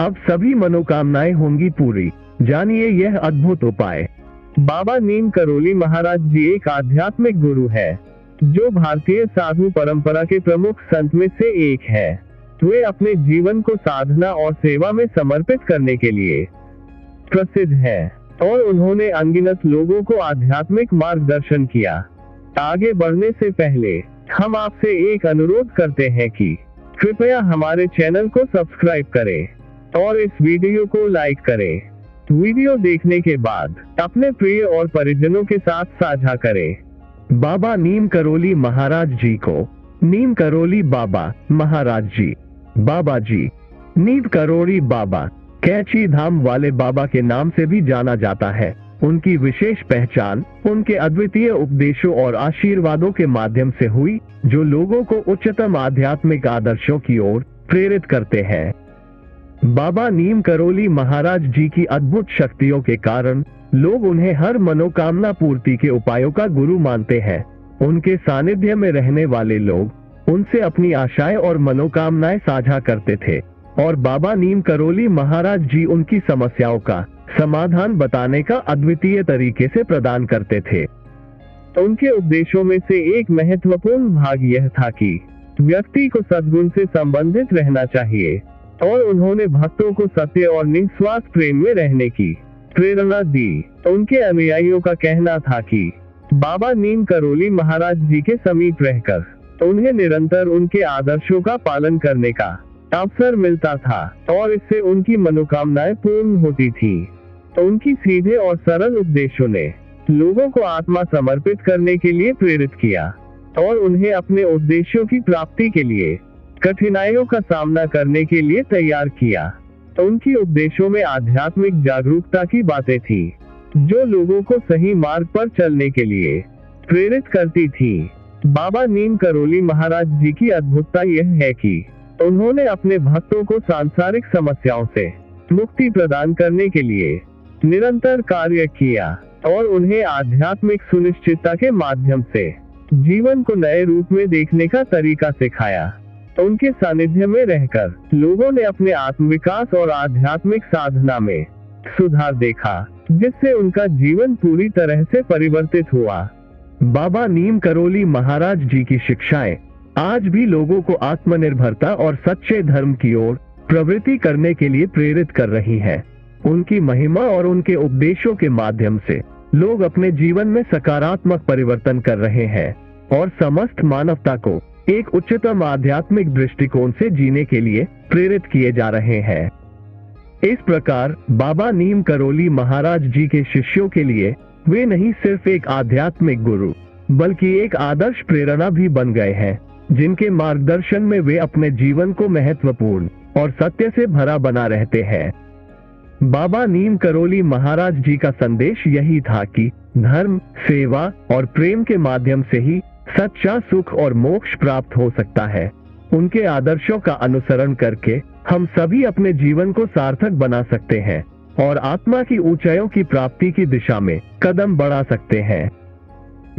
अब सभी मनोकामनाएं होंगी पूरी। जानिए यह अद्भुत उपाय। बाबा नीम करोली महाराज जी एक आध्यात्मिक गुरु है जो भारतीय साधु परंपरा के प्रमुख संत में से एक है। वे अपने जीवन को साधना और सेवा में समर्पित करने के लिए प्रसिद्ध है और उन्होंने अनगिनत लोगों को आध्यात्मिक मार्गदर्शन किया। आगे बढ़ने से पहले हम आपसे एक अनुरोध करते हैं कि कृपया हमारे चैनल को सब्सक्राइब करें और इस वीडियो को लाइक करें। वीडियो देखने के बाद अपने प्रिय और परिजनों के साथ साझा करें। बाबा नीम करोली महाराज जी को नीम करोली बाबा महाराज जी, बाबा जी नीम करोली बाबा कैची धाम वाले बाबा के नाम से भी जाना जाता है। उनकी विशेष पहचान उनके अद्वितीय उपदेशों और आशीर्वादों के माध्यम से हुई, जो लोगों को उच्चतम आध्यात्मिक आदर्शों की ओर प्रेरित करते हैं। बाबा नीम करोली महाराज जी की अद्भुत शक्तियों के कारण लोग उन्हें हर मनोकामना पूर्ति के उपायों का गुरु मानते हैं। उनके सानिध्य में रहने वाले लोग उनसे अपनी आशाएं और मनोकामनाएं साझा करते थे और बाबा नीम करोली महाराज जी उनकी समस्याओं का समाधान बताने का अद्वितीय तरीके से प्रदान करते थे। उनके उपदेशों में से एक महत्वपूर्ण भाग यह था कि व्यक्ति को सद्गुण से संबंधित रहना चाहिए और उन्होंने भक्तों को सत्य और निस्वार्थ प्रेम में रहने की प्रेरणा दी। उनके अनुयायियों का कहना था कि बाबा नीम करोली महाराज जी के समीप रहकर उन्हें निरंतर उनके आदर्शों का पालन करने का अवसर मिलता था और इससे उनकी मनोकामनाएं पूर्ण होती थी। उनकी सीधे और सरल उपदेशों ने लोगों को आत्मा समर्पित करने के लिए प्रेरित किया और उन्हें अपने उद्देश्यों की प्राप्ति के लिए कठिनाइयों का सामना करने के लिए तैयार किया। उनकी उपदेशों में आध्यात्मिक जागरूकता की बातें थी जो लोगों को सही मार्ग पर चलने के लिए प्रेरित करती थी। बाबा नीम करोली महाराज जी की अद्भुतता यह है कि उन्होंने अपने भक्तों को सांसारिक समस्याओं से मुक्ति प्रदान करने के लिए निरंतर कार्य किया और उन्हें आध्यात्मिक सुनिश्चितता के माध्यम से जीवन को नए रूप में देखने का तरीका सिखाया। उनके सानिध्य में रहकर लोगों ने अपने आत्मविकास और आध्यात्मिक साधना में सुधार देखा, जिससे उनका जीवन पूरी तरह से परिवर्तित हुआ। बाबा नीम करोली महाराज जी की शिक्षाएं आज भी लोगों को आत्मनिर्भरता और सच्चे धर्म की ओर प्रवृत्ति करने के लिए प्रेरित कर रही हैं। उनकी महिमा और उनके उपदेशों के माध्यम से लोग अपने जीवन में सकारात्मक परिवर्तन कर रहे हैं और समस्त मानवता को एक उच्चतम आध्यात्मिक दृष्टिकोण से जीने के लिए प्रेरित किए जा रहे हैं। इस प्रकार बाबा नीम करोली महाराज जी के शिष्यों के लिए वे नहीं सिर्फ एक आध्यात्मिक गुरु बल्कि एक आदर्श प्रेरणा भी बन गए हैं, जिनके मार्गदर्शन में वे अपने जीवन को महत्वपूर्ण और सत्य से भरा बना रहते हैं। बाबा नीम करोली महाराज जी का संदेश यही था कि धर्म, सेवा और प्रेम के माध्यम से ही सच्चा सुख और मोक्ष प्राप्त हो सकता है। उनके आदर्शों का अनुसरण करके हम सभी अपने जीवन को सार्थक बना सकते हैं और आत्मा की ऊंचाइयों की प्राप्ति की दिशा में कदम बढ़ा सकते हैं।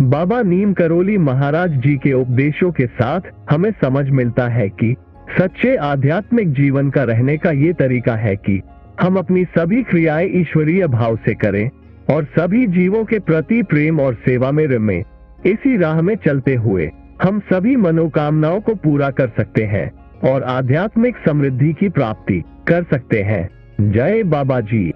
बाबा नीम करोली महाराज जी के उपदेशों के साथ हमें समझ मिलता है कि सच्चे आध्यात्मिक जीवन का रहने का ये तरीका है कि हम अपनी सभी क्रियाएं ईश्वरीय भाव से करें और सभी जीवों के प्रति प्रेम और सेवा में रमें। इसी राह में चलते हुए हम सभी मनोकामनाओं को पूरा कर सकते हैं और आध्यात्मिक समृद्धि की प्राप्ति कर सकते हैं। जय बाबा जी।